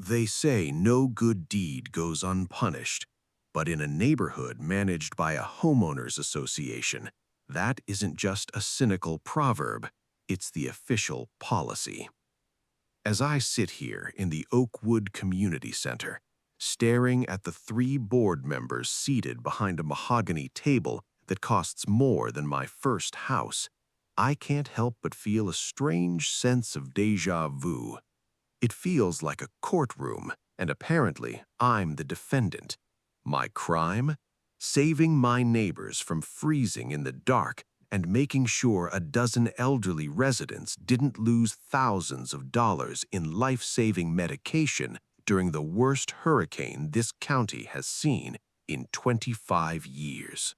They say no good deed goes unpunished, but in a neighborhood managed by a homeowners association, that isn't just a cynical proverb, it's the official policy. As I sit here in the Oakwood Community Center, staring at the three board members seated behind a mahogany table that costs more than my first house, I can't help but feel a strange sense of déjà vu. It feels like a courtroom, and apparently I'm the defendant. My crime? Saving my neighbors from freezing in the dark and making sure a dozen elderly residents didn't lose thousands of dollars in life-saving medication during the worst hurricane this county has seen in 25 years.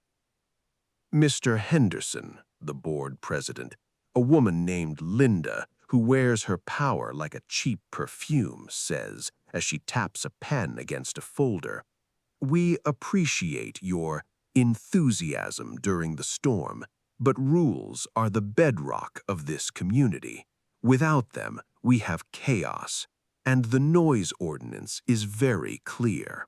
Mr. Henderson, the board president, a woman named Linda, who wears her power like a cheap perfume, says as she taps a pen against a folder, "We appreciate your enthusiasm during the storm, but rules are the bedrock of this community. Without them, we have chaos, and the noise ordinance is very clear."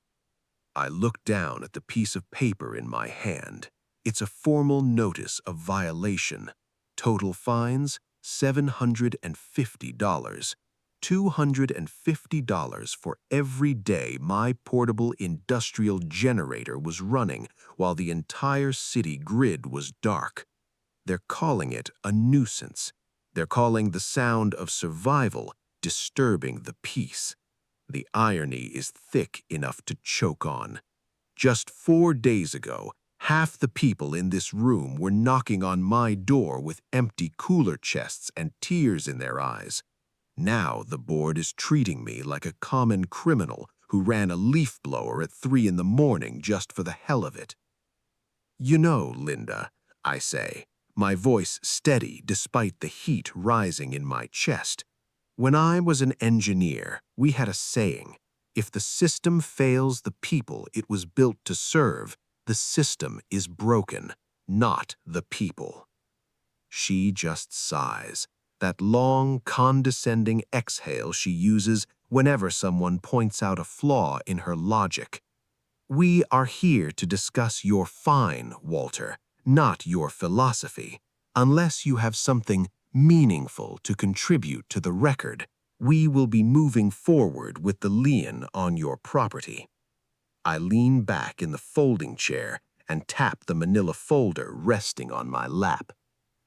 I look down at the piece of paper in my hand. It's a formal notice of violation. Total fines, $750. $250 for every day my portable industrial generator was running while the entire city grid was dark. They're calling it a nuisance. They're calling the sound of survival disturbing the peace. The irony is thick enough to choke on. Just 4 days ago, half the people in this room were knocking on my door with empty cooler chests and tears in their eyes. Now the board is treating me like a common criminal who ran a leaf blower at 3 in the morning just for the hell of it. "You know, Linda," I say, my voice steady despite the heat rising in my chest. "When I was an engineer, we had a saying, if the system fails the people it was built to serve, the system is broken, not the people." She just sighs, that long, condescending exhale she uses whenever someone points out a flaw in her logic. "We are here to discuss your fine, Walter, not your philosophy. Unless you have something meaningful to contribute to the record, we will be moving forward with the lien on your property." I lean back in the folding chair and tap the manila folder resting on my lap.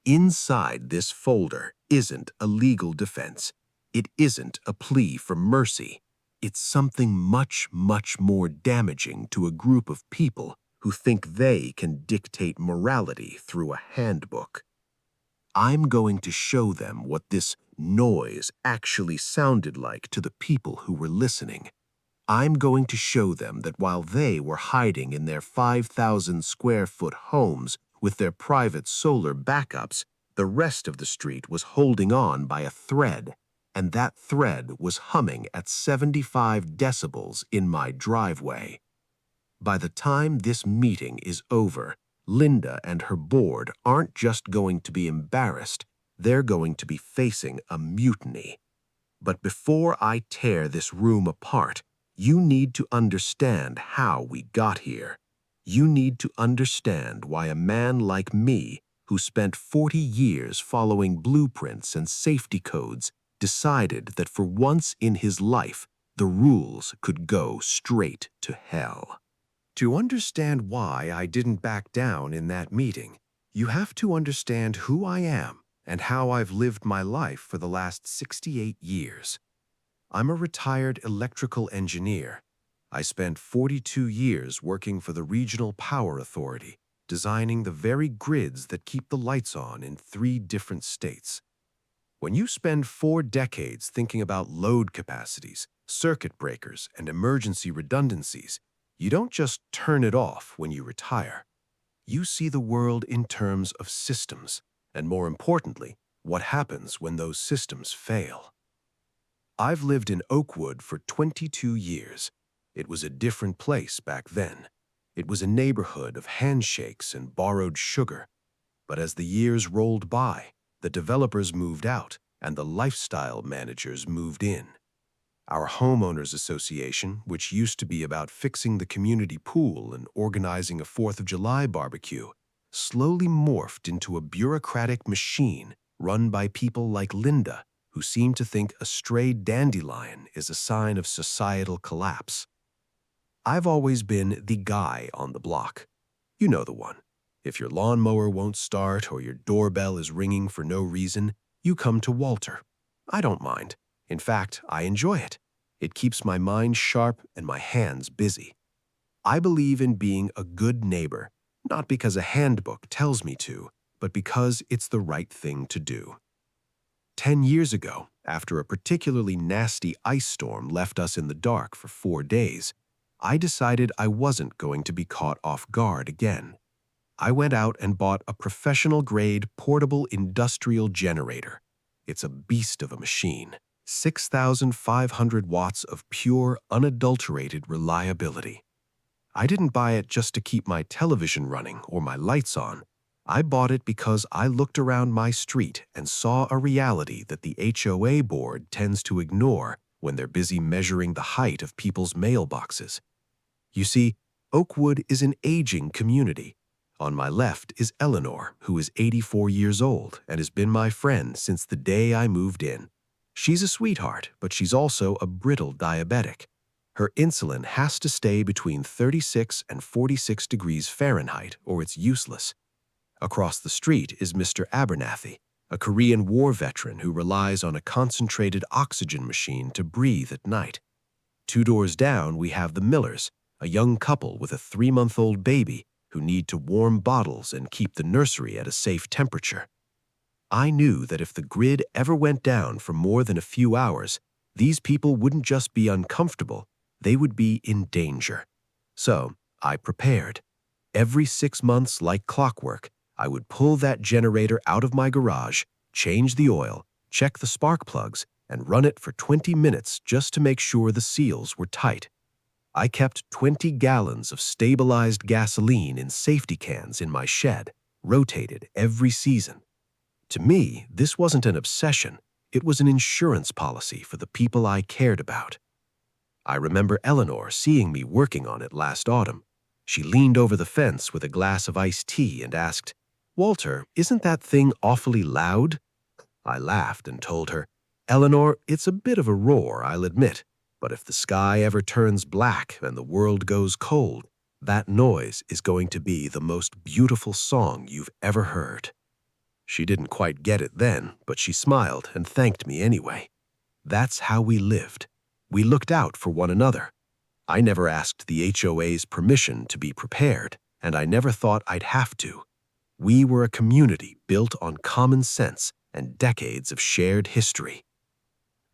Inside this folder isn't a legal defense. It isn't a plea for mercy. It's something much, much more damaging to a group of people who think they can dictate morality through a handbook. I'm going to show them what this noise actually sounded like to the people who were listening. I'm going to show them that while they were hiding in their 5,000 square foot homes with their private solar backups, the rest of the street was holding on by a thread, and that thread was humming at 75 decibels in my driveway. By the time this meeting is over, Linda and her board aren't just going to be embarrassed, they're going to be facing a mutiny. But before I tear this room apart, you need to understand how we got here. You need to understand why a man like me, who spent 40 years following blueprints and safety codes, decided that for once in his life, the rules could go straight to hell. To understand why I didn't back down in that meeting, you have to understand who I am and how I've lived my life for the last 68 years. I'm a retired electrical engineer. I spent 42 years working for the Regional Power Authority, designing the very grids that keep the lights on in 3 different states. When you spend 4 decades thinking about load capacities, circuit breakers, and emergency redundancies, you don't just turn it off when you retire. You see the world in terms of systems, and more importantly, what happens when those systems fail. I've lived in Oakwood for 22 years. It was a different place back then. It was a neighborhood of handshakes and borrowed sugar. But as the years rolled by, the developers moved out and the lifestyle managers moved in. Our homeowners association, which used to be about fixing the community pool and organizing a 4th of July barbecue, slowly morphed into a bureaucratic machine run by people like Linda, who seem to think a stray dandelion is a sign of societal collapse. I've always been the guy on the block. You know the one. If your lawnmower won't start or your doorbell is ringing for no reason, you come to Walter. I don't mind. In fact, I enjoy it. It keeps my mind sharp and my hands busy. I believe in being a good neighbor, not because a handbook tells me to, but because it's the right thing to do. 10 years ago, after a particularly nasty ice storm left us in the dark for 4 days, I decided I wasn't going to be caught off guard again. I went out and bought a professional-grade portable industrial generator. It's a beast of a machine. 6,500 watts of pure, unadulterated reliability. I didn't buy it just to keep my television running or my lights on. I bought it because I looked around my street and saw a reality that the HOA board tends to ignore when they're busy measuring the height of people's mailboxes. You see, Oakwood is an aging community. On my left is Eleanor, who is 84 years old and has been my friend since the day I moved in. She's a sweetheart, but she's also a brittle diabetic. Her insulin has to stay between 36 and 46 degrees Fahrenheit or it's useless. Across the street is Mr. Abernathy, a Korean War veteran who relies on a concentrated oxygen machine to breathe at night. 2 doors down, we have the Millers, a young couple with a 3-month-old baby who need to warm bottles and keep the nursery at a safe temperature. I knew that if the grid ever went down for more than a few hours, these people wouldn't just be uncomfortable, they would be in danger. So, I prepared. Every 6 months, like clockwork, I would pull that generator out of my garage, change the oil, check the spark plugs, and run it for 20 minutes just to make sure the seals were tight. I kept 20 gallons of stabilized gasoline in safety cans in my shed, rotated every season. To me, this wasn't an obsession, it was an insurance policy for the people I cared about. I remember Eleanor seeing me working on it last autumn. She leaned over the fence with a glass of iced tea and asked, "Walter, isn't that thing awfully loud?" I laughed and told her, "Eleanor, it's a bit of a roar, I'll admit, but if the sky ever turns black and the world goes cold, that noise is going to be the most beautiful song you've ever heard." She didn't quite get it then, but she smiled and thanked me anyway. That's how we lived. We looked out for one another. I never asked the HOA's permission to be prepared, and I never thought I'd have to. We were a community built on common sense and decades of shared history.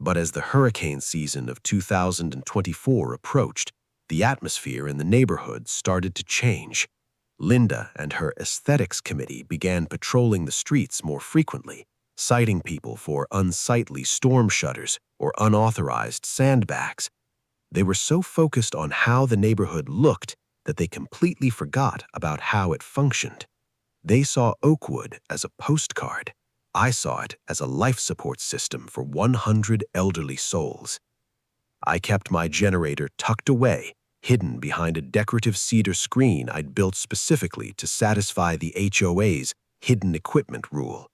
But as the hurricane season of 2024 approached, the atmosphere in the neighborhood started to change. Linda and her aesthetics committee began patrolling the streets more frequently, citing people for unsightly storm shutters or unauthorized sandbags. They were so focused on how the neighborhood looked that they completely forgot about how it functioned. They saw Oakwood as a postcard. I saw it as a life support system for 100 elderly souls. I kept my generator tucked away, hidden behind a decorative cedar screen I'd built specifically to satisfy the HOA's hidden equipment rule.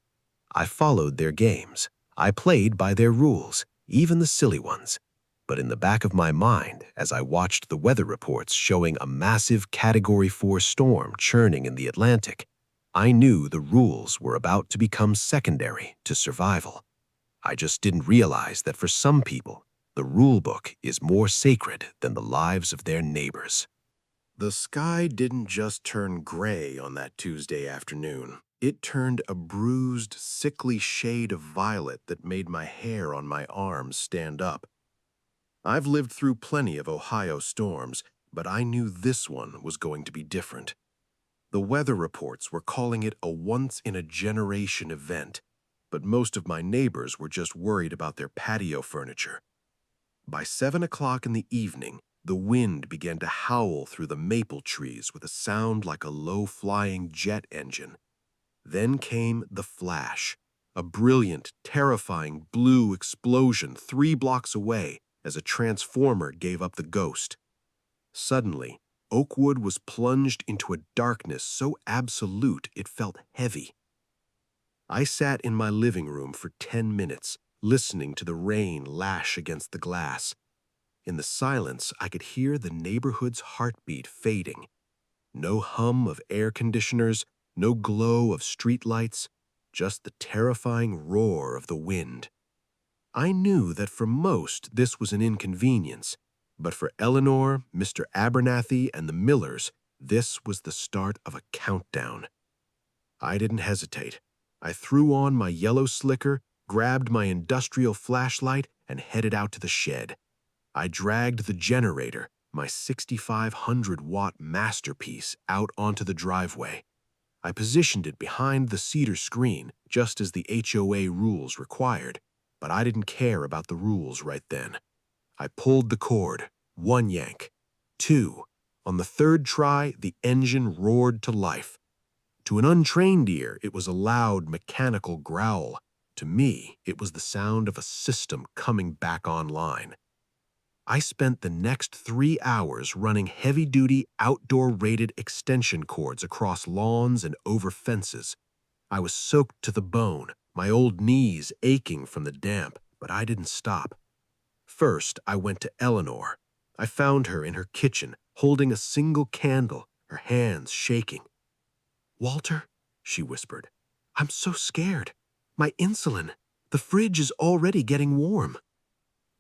I followed their games. I played by their rules, even the silly ones. But in the back of my mind, as I watched the weather reports showing a massive Category 4 storm churning in the Atlantic, I knew the rules were about to become secondary to survival. I just didn't realize that for some people, the rule book is more sacred than the lives of their neighbors. The sky didn't just turn gray on that Tuesday afternoon. It turned a bruised, sickly shade of violet that made my hair on my arms stand up. I've lived through plenty of Ohio storms, but I knew this one was going to be different. The weather reports were calling it a once-in-a-generation event, but most of my neighbors were just worried about their patio furniture. By 7 o'clock in the evening, the wind began to howl through the maple trees with a sound like a low-flying jet engine. Then came the flash, a brilliant, terrifying blue explosion 3 blocks away as a transformer gave up the ghost. Suddenly, Oakwood was plunged into a darkness so absolute it felt heavy. I sat in my living room for 10 minutes, listening to the rain lash against the glass. In the silence, I could hear the neighborhood's heartbeat fading. No hum of air conditioners, no glow of streetlights, just the terrifying roar of the wind. I knew that for most this was an inconvenience, but for Eleanor, Mr. Abernathy, and the Millers, this was the start of a countdown. I didn't hesitate. I threw on my yellow slicker, grabbed my industrial flashlight, and headed out to the shed. I dragged the generator, my 6,500-watt masterpiece, out onto the driveway. I positioned it behind the cedar screen, just as the HOA rules required, but I didn't care about the rules right then. I pulled the cord, one yank, two. On the third try, the engine roared to life. To an untrained ear, it was a loud mechanical growl. To me, it was the sound of a system coming back online. I spent the next 3 hours running heavy-duty, outdoor-rated extension cords across lawns and over fences. I was soaked to the bone, my old knees aching from the damp, but I didn't stop. First, I went to Eleanor. I found her in her kitchen, holding a single candle, her hands shaking. "Walter," she whispered, "I'm so scared. My insulin. The fridge is already getting warm."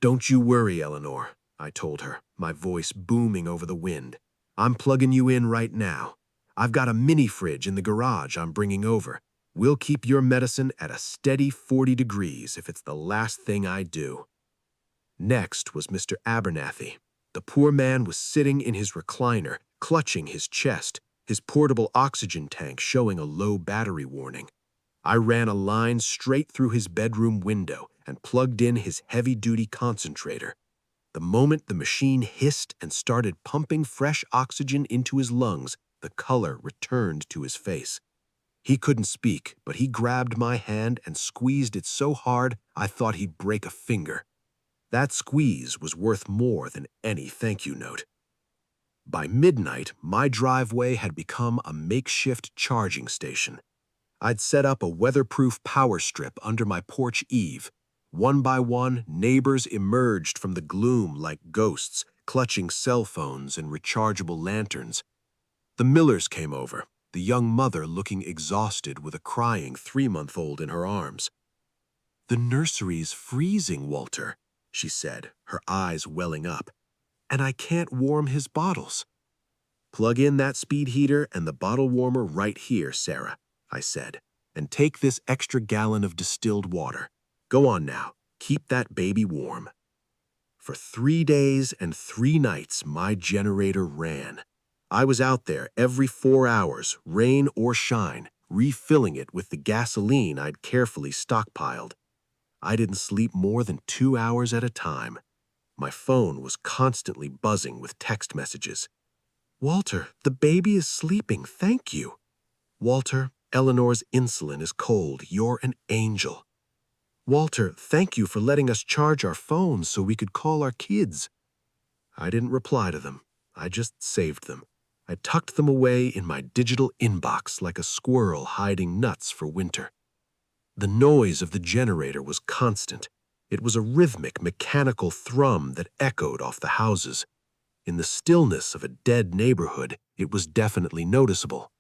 "Don't you worry, Eleanor," I told her, my voice booming over the wind. "I'm plugging you in right now. I've got a mini fridge in the garage I'm bringing over. We'll keep your medicine at a steady 40 degrees if it's the last thing I do." Next was Mr. Abernathy. The poor man was sitting in his recliner, clutching his chest, his portable oxygen tank showing a low battery warning. I ran a line straight through his bedroom window and plugged in his heavy-duty concentrator. The moment the machine hissed and started pumping fresh oxygen into his lungs, the color returned to his face. He couldn't speak, but he grabbed my hand and squeezed it so hard I thought he'd break a finger. That squeeze was worth more than any thank you note. By midnight, my driveway had become a makeshift charging station. I'd set up a weatherproof power strip under my porch eave. One by one, neighbors emerged from the gloom like ghosts, clutching cell phones and rechargeable lanterns. The Millers came over, the young mother looking exhausted with a crying 3-month-old in her arms. "The nursery's freezing, Walter," she said, her eyes welling up, "and I can't warm his bottles." "Plug in that speed heater and the bottle warmer right here, Sarah," I said, "and take this extra gallon of distilled water. Go on now, keep that baby warm." For 3 days and 3 nights, my generator ran. I was out there every 4 hours, rain or shine, refilling it with the gasoline I'd carefully stockpiled. I didn't sleep more than 2 hours at a time. My phone was constantly buzzing with text messages. "Walter, the baby is sleeping, thank you." "Walter, Eleanor's insulin is cold. You're an angel." "Walter, thank you for letting us charge our phones so we could call our kids." I didn't reply to them. I just saved them. I tucked them away in my digital inbox like a squirrel hiding nuts for winter. The noise of the generator was constant. It was a rhythmic, mechanical thrum that echoed off the houses. In the stillness of a dead neighborhood, it was definitely noticeable.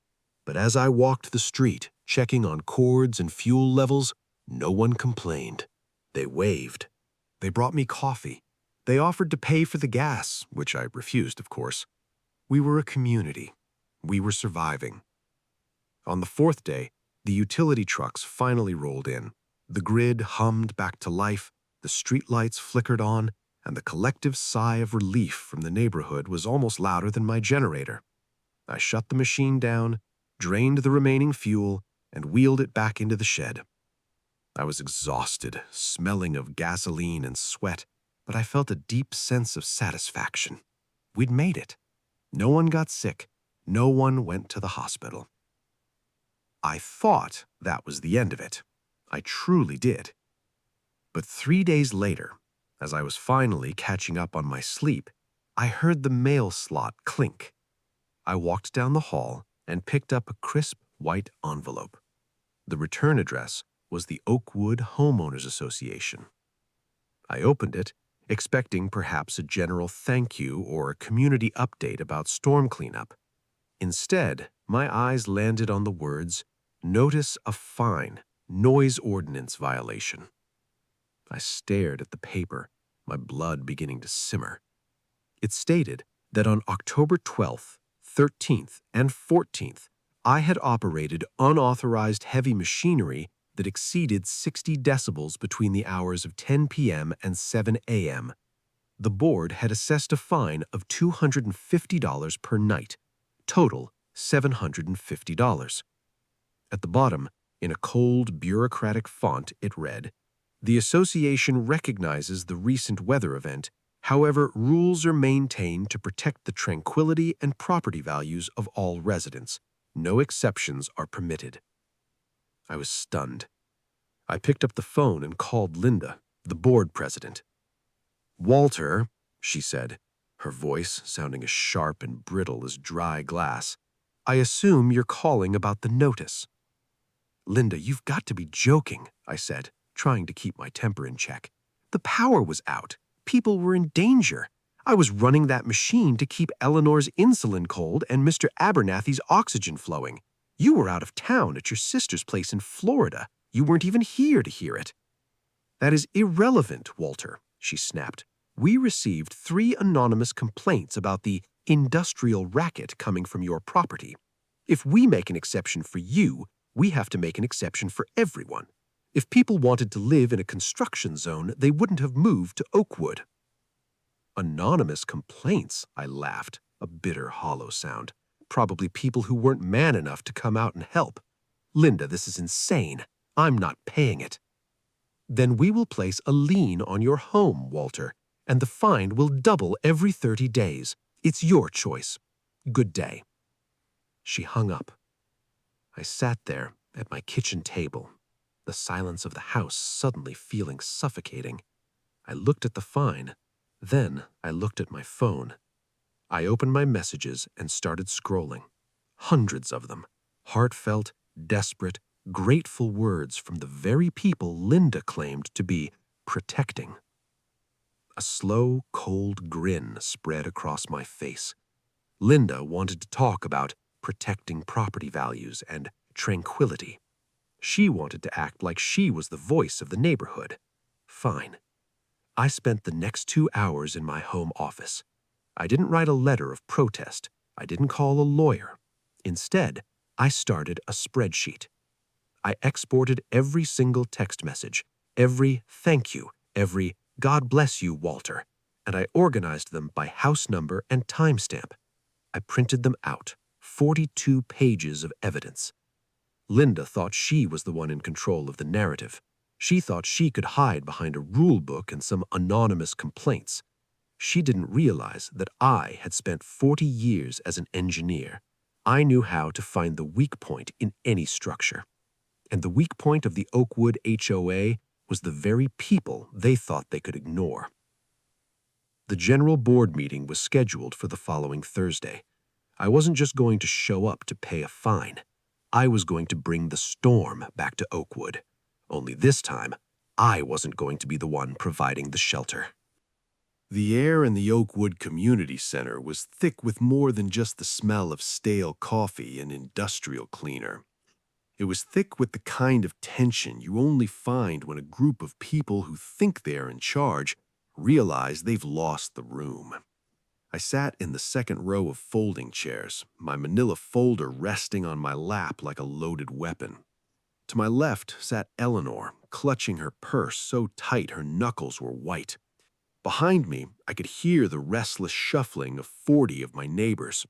But as I walked the street, checking on cords and fuel levels, no one complained. They waved. They brought me coffee. They offered to pay for the gas, which I refused, of course. We were a community. We were surviving. On the 4th day, the utility trucks finally rolled in. The grid hummed back to life, the streetlights flickered on, and the collective sigh of relief from the neighborhood was almost louder than my generator. I shut the machine down, drained the remaining fuel, and wheeled it back into the shed. I was exhausted, smelling of gasoline and sweat, but I felt a deep sense of satisfaction. We'd made it. No one got sick. No one went to the hospital. I thought that was the end of it. I truly did. But 3 days later, As I was finally catching up on my sleep, I heard the mail slot clink. I walked down the hall and picked up a crisp white envelope. The return address was the Oakwood Homeowners Association. I opened it, expecting perhaps a general thank you or a community update about storm cleanup. Instead, my eyes landed on the words, "Notice of fine, noise ordinance violation." I stared at the paper, my blood beginning to simmer. It stated that on October 12th, 13th, and 14th, I had operated unauthorized heavy machinery that exceeded 60 decibels between the hours of 10 p.m. and 7 a.m. The board had assessed a fine of $250 per night, total $750. At the bottom, in a cold, bureaucratic font, it read, "The association recognizes the recent weather event. However, rules are maintained to protect the tranquility and property values of all residents. No exceptions are permitted." I was stunned. I picked up the phone and called Linda, the board president. "Walter," she said, her voice sounding as sharp and brittle as dry glass, "I assume you're calling about the notice." "Linda, you've got to be joking," I said, trying to keep my temper in check. "The power was out. People were in danger. I was running that machine to keep Eleanor's insulin cold and Mr. Abernathy's oxygen flowing. You were out of town at your sister's place in Florida. You weren't even here to hear it." "That is irrelevant, Walter," she snapped. "We received 3 anonymous complaints about the industrial racket coming from your property. If we make an exception for you, we have to make an exception for everyone. If people wanted to live in a construction zone, they wouldn't have moved to Oakwood." "Anonymous complaints," I laughed, a bitter, hollow sound. "Probably people who weren't man enough to come out and help. Linda, this is insane. I'm not paying it." "Then we will place a lien on your home, Walter, and the fine will double every 30 days. It's your choice. Good day." She hung up. I sat there at my kitchen table, the silence of the house suddenly feeling suffocating. I looked at the fine. Then I looked at my phone. I opened my messages and started scrolling. Hundreds of them. Heartfelt, desperate, grateful words from the very people Linda claimed to be protecting. A slow, cold grin spread across my face. Linda wanted to talk about protecting property values and tranquility. She wanted to act like she was the voice of the neighborhood. Fine. I spent the next 2 hours in my home office. I didn't write a letter of protest. I didn't call a lawyer. Instead, I started a spreadsheet. I exported every single text message, every "thank you," every "God bless you, Walter," and I organized them by house number and timestamp. I printed them out, 42 pages of evidence. Linda thought she was the one in control of the narrative. She thought she could hide behind a rule book and some anonymous complaints. She didn't realize that I had spent 40 years as an engineer. I knew how to find the weak point in any structure. And the weak point of the Oakwood HOA was the very people they thought they could ignore. The general board meeting was scheduled for the following Thursday. I wasn't just going to show up to pay a fine. I was going to bring the storm back to Oakwood. Only this time, I wasn't going to be the one providing the shelter. The air in the Oakwood Community Center was thick with more than just the smell of stale coffee and industrial cleaner. It was thick with the kind of tension you only find when a group of people who think they are in charge realize they've lost the room. I sat in the second row of folding chairs, my manila folder resting on my lap like a loaded weapon. To my left sat Eleanor, clutching her purse so tight her knuckles were white. Behind me, I could hear the restless shuffling of 40 of my neighbors.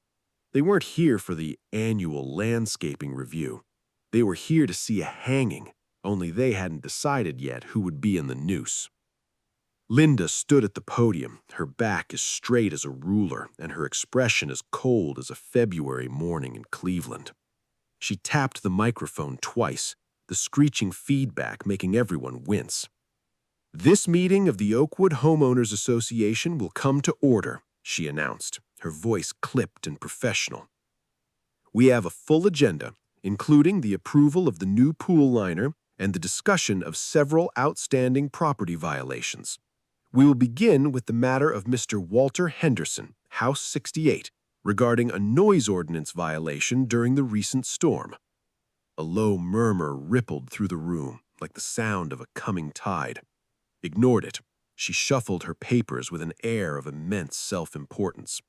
They weren't here for the annual landscaping review. They were here to see a hanging, only they hadn't decided yet who would be in the noose. Linda stood at the podium, her back as straight as a ruler and her expression as cold as a February morning in Cleveland. She tapped the microphone twice, the screeching feedback making everyone wince. "This meeting of the Oakwood Homeowners Association will come to order," she announced, her voice clipped and professional. "We have a full agenda, including the approval of the new pool liner and the discussion of several outstanding property violations. We will begin with the matter of Mr. Walter Henderson, House 68, regarding a noise ordinance violation during the recent storm." A low murmur rippled through the room, like the sound of a coming tide. Ignored it. She shuffled her papers with an air of immense self-importance.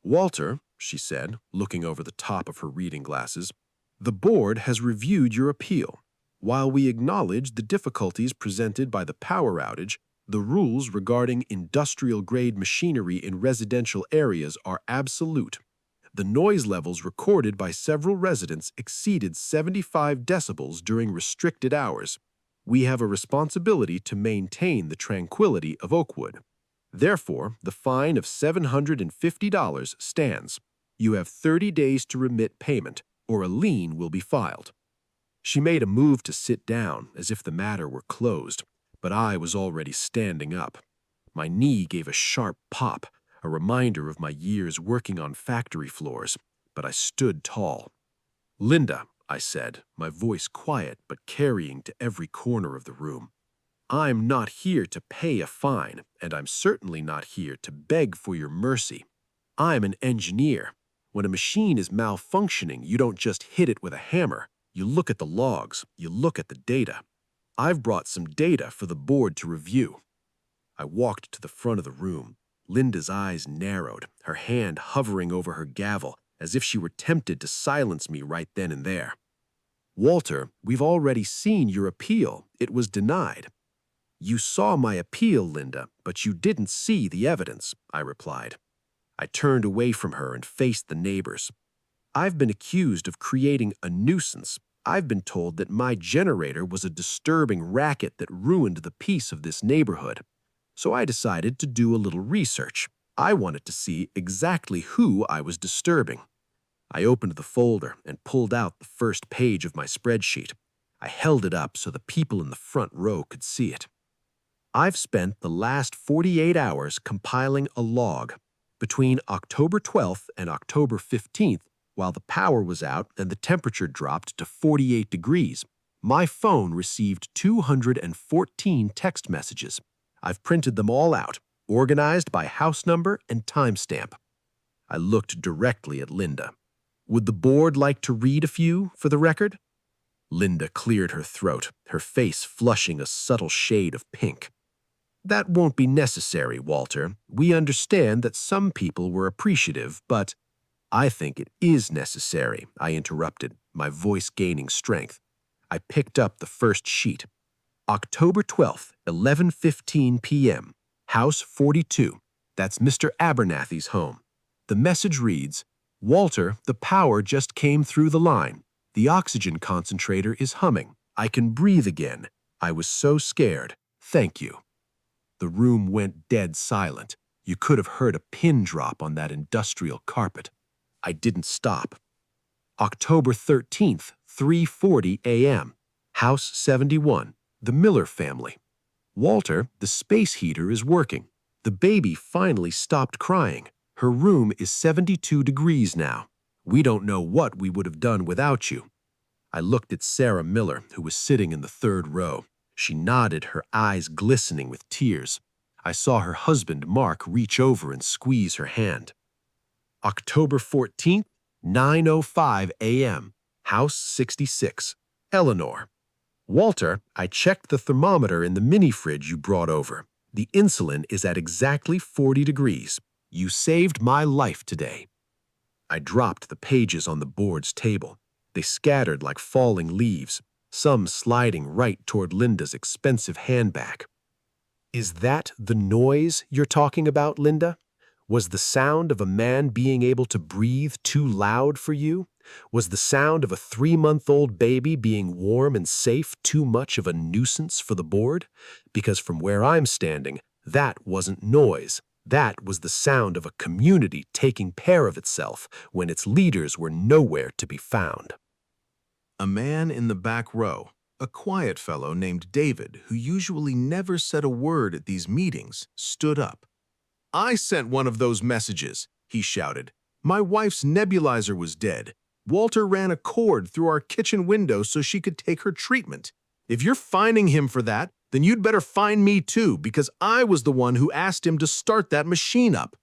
"Walter," she said, looking over the top of her reading glasses, "the board has reviewed your appeal. While we acknowledge the difficulties presented by the power outage, the rules regarding industrial-grade machinery in residential areas are absolute. The noise levels recorded by several residents exceeded 75 decibels during restricted hours. We have a responsibility to maintain the tranquility of Oakwood. Therefore, the fine of $750 stands. You have 30 days to remit payment, or a lien will be filed." She made a move to sit down, as if the matter were closed, but I was already standing up. My knee gave a sharp pop, a reminder of my years working on factory floors, but I stood tall. "Linda," I said, my voice quiet but carrying to every corner of the room, "I'm not here to pay a fine, and I'm certainly not here to beg for your mercy. I'm an engineer. When a machine is malfunctioning, you don't just hit it with a hammer. You look at the logs, you look at the data. I've brought some data for the board to review." I walked to the front of the room. Linda's eyes narrowed, her hand hovering over her gavel, as if she were tempted to silence me right then and there. "Walter, we've already seen your appeal. It was denied." "You saw my appeal, Linda, but you didn't see the evidence," I replied. I turned away from her and faced the neighbors. "I've been accused of creating a nuisance. I've been told that my generator was a disturbing racket that ruined the peace of this neighborhood. So I decided to do a little research. I wanted to see exactly who I was disturbing." I opened the folder and pulled out the first page of my spreadsheet. I held it up so the people in the front row could see it. "I've spent the last 48 hours compiling a log. Between October 12th and October 15th, while the power was out and the temperature dropped to 48 degrees, my phone received 214 text messages. I've printed them all out, organized by house number and timestamp." I looked directly at Linda. "Would the board like to read a few for the record?" Linda cleared her throat, her face flushing a subtle shade of pink. "That won't be necessary, Walter. We understand that some people were appreciative, but—" "I think it is necessary," I interrupted, my voice gaining strength. I picked up the first sheet. "October 12th, 11:15 p.m., House 42. That's Mr. Abernathy's home. The message reads, 'Walter, the power just came through the line. The oxygen concentrator is humming. I can breathe again. I was so scared. Thank you.'" The room went dead silent. You could have heard a pin drop on that industrial carpet. I didn't stop. "October 13th, 3:40 a.m., House 71. The Miller family. Walter, the space heater is working. The baby finally stopped crying. Her room is 72 degrees now. We don't know what we would have done without you." I looked at Sarah Miller, who was sitting in the third row. She nodded, her eyes glistening with tears. I saw her husband, Mark, reach over and squeeze her hand. "October 14th, 9:05 a.m., House 66. Eleanor. Walter, I checked the thermometer in the mini fridge you brought over. The insulin is at exactly 40 degrees. You saved my life today." I dropped the pages on the board's table. They scattered like falling leaves, some sliding right toward Linda's expensive handbag. "Is that the noise you're talking about, Linda? Was the sound of a man being able to breathe too loud for you? Was the sound of a 3-month-old baby being warm and safe too much of a nuisance for the board? Because from where I'm standing, that wasn't noise. That was the sound of a community taking care of itself when its leaders were nowhere to be found." A man in the back row, a A quiet fellow named David, who usually never said a word at these meetings, stood up. "I sent one of those messages," he shouted. "My wife's nebulizer was dead. Walter ran a cord through our kitchen window so she could take her treatment. If you're fining him for that, then you'd better fine me too, because I was the one who asked him to start that machine up."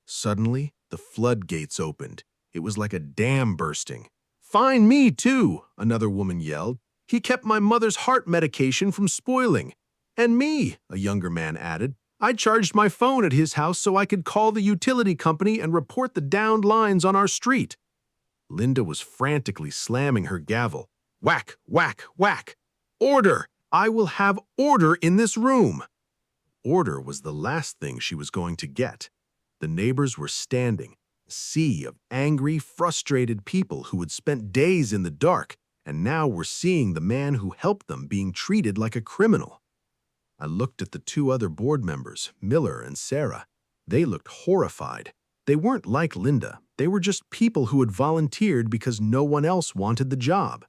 Suddenly, the floodgates opened. It was like a dam bursting. "Fine me too," another woman yelled. "He kept my mother's heart medication from spoiling." "And me," a younger man added. "I charged my phone at his house so I could call the utility company and report the downed lines on our street." Linda was frantically slamming her gavel. Whack, whack, whack. "Order! I will have order in this room." Order was the last thing she was going to get. The neighbors were standing, a sea of angry, frustrated people who had spent days in the dark and now were seeing the man who helped them being treated like a criminal. I looked at the two other board members, Miller and Sarah. They looked horrified. They weren't like Linda. They were just people who had volunteered because no one else wanted the job.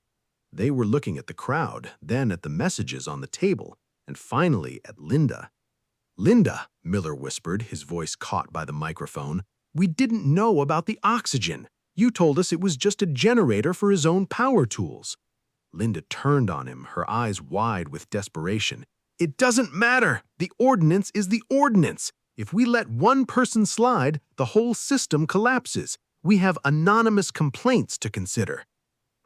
They were looking at the crowd, then at the messages on the table, and finally at Linda. "Linda," Miller whispered, his voice caught by the microphone, "we didn't know about the oxygen. You told us it was just a generator for his own power tools." Linda turned on him, her eyes wide with desperation. "It doesn't matter. The ordinance is the ordinance. If we let one person slide, the whole system collapses. We have anonymous complaints to consider."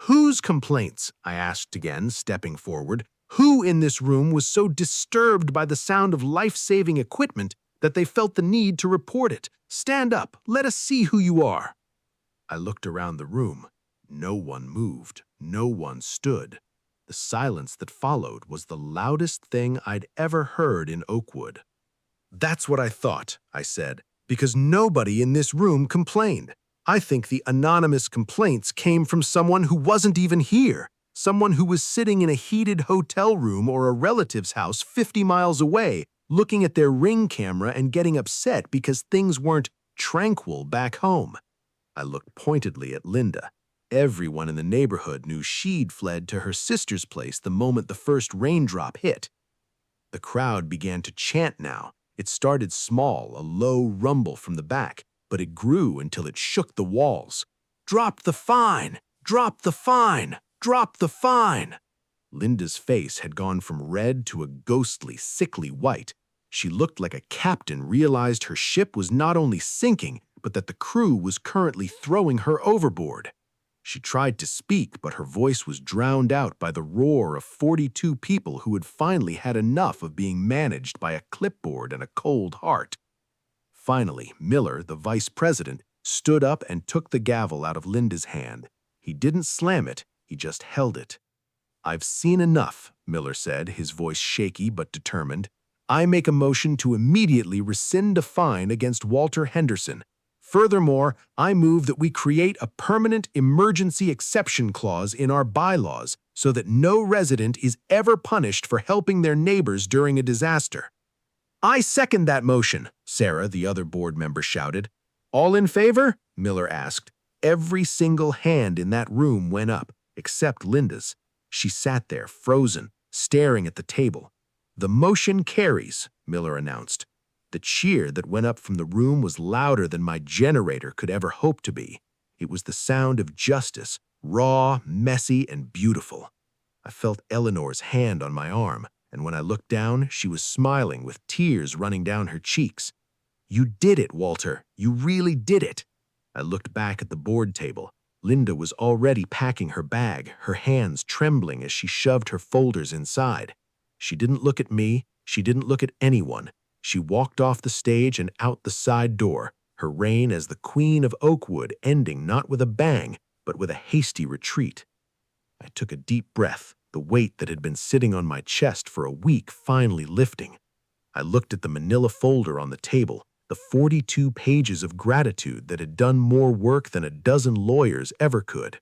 "Whose complaints?" I asked again, stepping forward. "Who in this room was so disturbed by the sound of life-saving equipment that they felt the need to report it? Stand up. Let us see who you are." I looked around the room. No one moved. No one stood. The silence that followed was the loudest thing I'd ever heard in Oakwood. "That's what I thought," I said, "because nobody in this room complained. I think the anonymous complaints came from someone who wasn't even here, someone who was sitting in a heated hotel room or a relative's house 50 miles away, looking at their Ring camera and getting upset because things weren't tranquil back home." I looked pointedly at Linda. Everyone in the neighborhood knew she'd fled to her sister's place the moment the first raindrop hit. The crowd began to chant now. It started small, a low rumble from the back, but it grew until it shook the walls. "Drop the fine! Drop the fine! Drop the fine!" Linda's face had gone from red to a ghostly, sickly white. She looked like a captain realized her ship was not only sinking, but that the crew was currently throwing her overboard. She tried to speak, but her voice was drowned out by the roar of 42 people who had finally had enough of being managed by a clipboard and a cold heart. Finally, Miller, the vice president, stood up and took the gavel out of Linda's hand. He didn't slam it, he just held it. "I've seen enough," Miller said, his voice shaky but determined. "I make a motion to immediately rescind a fine against Walter Henderson. Furthermore, I move that we create a permanent emergency exception clause in our bylaws so that no resident is ever punished for helping their neighbors during a disaster." "I second that motion," Sarah, the other board member, shouted. "All in favor?" Miller asked. Every single hand in that room went up, except Linda's. She sat there, frozen, staring at the table. "The motion carries," Miller announced. The cheer that went up from the room was louder than my generator could ever hope to be. It was the sound of justice, raw, messy, and beautiful. I felt Eleanor's hand on my arm, and when I looked down, she was smiling with tears running down her cheeks. "You did it, Walter. You really did it." I looked back at the board table. Linda was already packing her bag, her hands trembling as she shoved her folders inside. She didn't look at me. She didn't look at anyone. She walked off the stage and out the side door, her reign as the Queen of Oakwood ending not with a bang, but with a hasty retreat. I took a deep breath, the weight that had been sitting on my chest for a week finally lifting. I looked at the manila folder on the table, the 42 pages of gratitude that had done more work than a dozen lawyers ever could.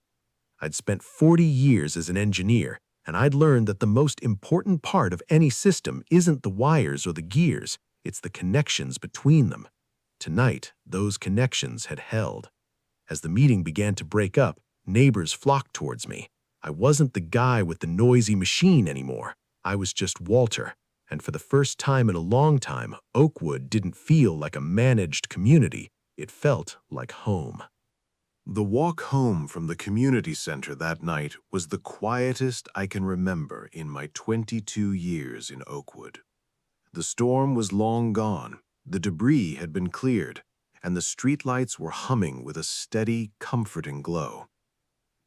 I'd spent 40 years as an engineer, and I'd learned that the most important part of any system isn't the wires or the gears, it's the connections between them. Tonight, those connections had held. As the meeting began to break up, neighbors flocked towards me. I wasn't the guy with the noisy machine anymore. I was just Walter, and for the first time in a long time, Oakwood didn't feel like a managed community. It felt like home. The walk home from the community center that night was the quietest I can remember in my 22 years in Oakwood. The storm was long gone, the debris had been cleared, and the streetlights were humming with a steady, comforting glow.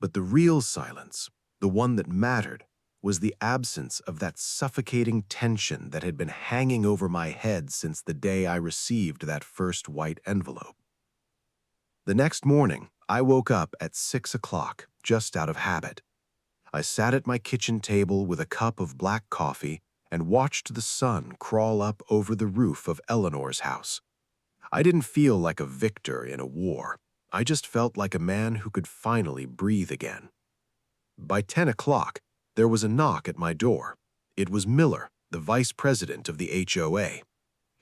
But the real silence, the one that mattered, was the absence of that suffocating tension that had been hanging over my head since the day I received that first white envelope. The next morning, I woke up at 6 o'clock, just out of habit. I sat at my kitchen table with a cup of black coffee and watched the sun crawl up over the roof of Eleanor's house. I didn't feel like a victor in a war. I just felt like a man who could finally breathe again. By 10 o'clock, there was a knock at my door. It was Miller, the vice president of the HOA.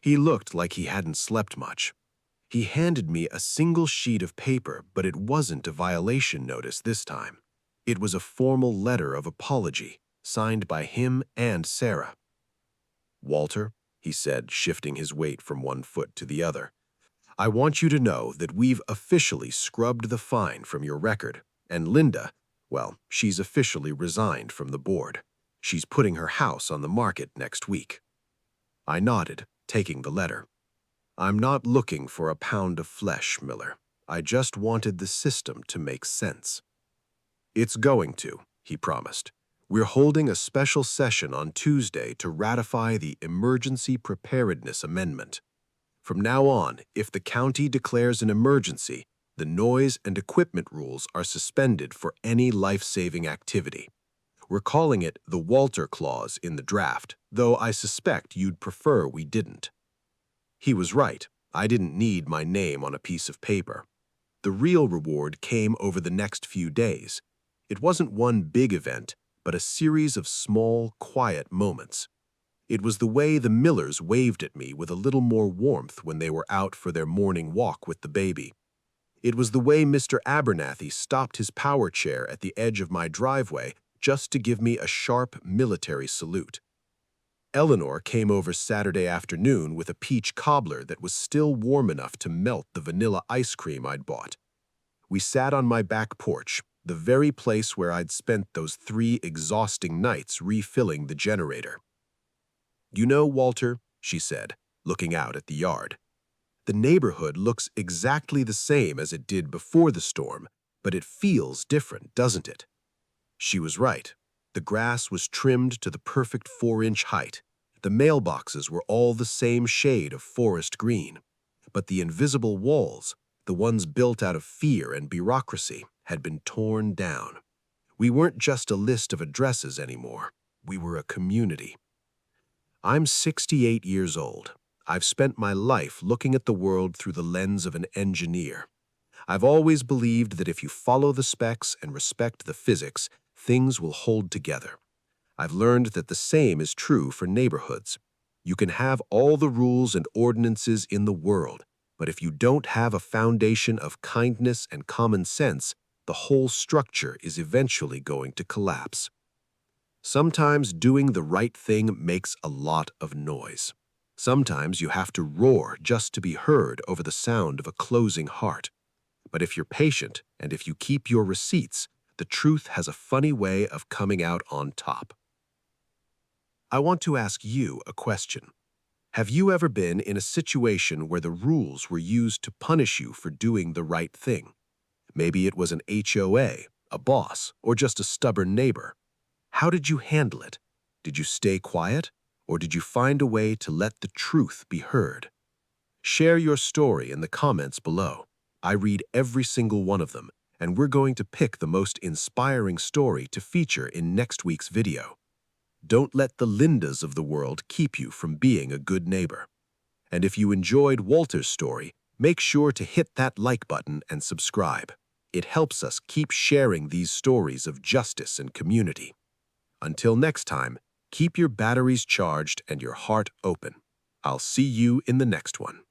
He looked like he hadn't slept much. He handed me a single sheet of paper, but it wasn't a violation notice this time. It was a formal letter of apology, signed by him and Sarah. "Walter," he said, shifting his weight from one foot to the other, "I want you to know that we've officially scrubbed the fine from your record, and Linda, well, she's officially resigned from the board. She's putting her house on the market next week." I nodded, taking the letter. "I'm not looking for a pound of flesh, Miller. I just wanted the system to make sense." "It's going to," he promised. "We're holding a special session on Tuesday to ratify the Emergency Preparedness Amendment. From now on, if the county declares an emergency, the noise and equipment rules are suspended for any life-saving activity. We're calling it the Walter Clause in the draft, though I suspect you'd prefer we didn't." He was right. I didn't need my name on a piece of paper. The real reward came over the next few days. It wasn't one big event, but a series of small, quiet moments. It was the way the Millers waved at me with a little more warmth when they were out for their morning walk with the baby. It was the way Mr. Abernathy stopped his power chair at the edge of my driveway just to give me a sharp military salute. Eleanor came over Saturday afternoon with a peach cobbler that was still warm enough to melt the vanilla ice cream I'd bought. We sat on my back porch, the very place where I'd spent those 3 exhausting nights refilling the generator. "You know, Walter," she said, looking out at the yard, "the neighborhood looks exactly the same as it did before the storm, but it feels different, doesn't it?" She was right. The grass was trimmed to the perfect 4-inch height. The mailboxes were all the same shade of forest green. But the invisible walls, the ones built out of fear and bureaucracy, had been torn down. We weren't just a list of addresses anymore. We were a community. I'm 68 years old. I've spent my life looking at the world through the lens of an engineer. I've always believed that if you follow the specs and respect the physics, things will hold together. I've learned that the same is true for neighborhoods. You can have all the rules and ordinances in the world, but if you don't have a foundation of kindness and common sense, the whole structure is eventually going to collapse. Sometimes doing the right thing makes a lot of noise. Sometimes you have to roar just to be heard over the sound of a closing heart. But if you're patient and if you keep your receipts, the truth has a funny way of coming out on top. I want to ask you a question. Have you ever been in a situation where the rules were used to punish you for doing the right thing? Maybe it was an HOA, a boss, or just a stubborn neighbor. How did you handle it? Did you stay quiet, or did you find a way to let the truth be heard? Share your story in the comments below. I read every single one of them, and we're going to pick the most inspiring story to feature in next week's video. Don't let the Lindas of the world keep you from being a good neighbor. And if you enjoyed Walter's story, make sure to hit that like button and subscribe. It helps us keep sharing these stories of justice and community. Until next time, keep your batteries charged and your heart open. I'll see you in the next one.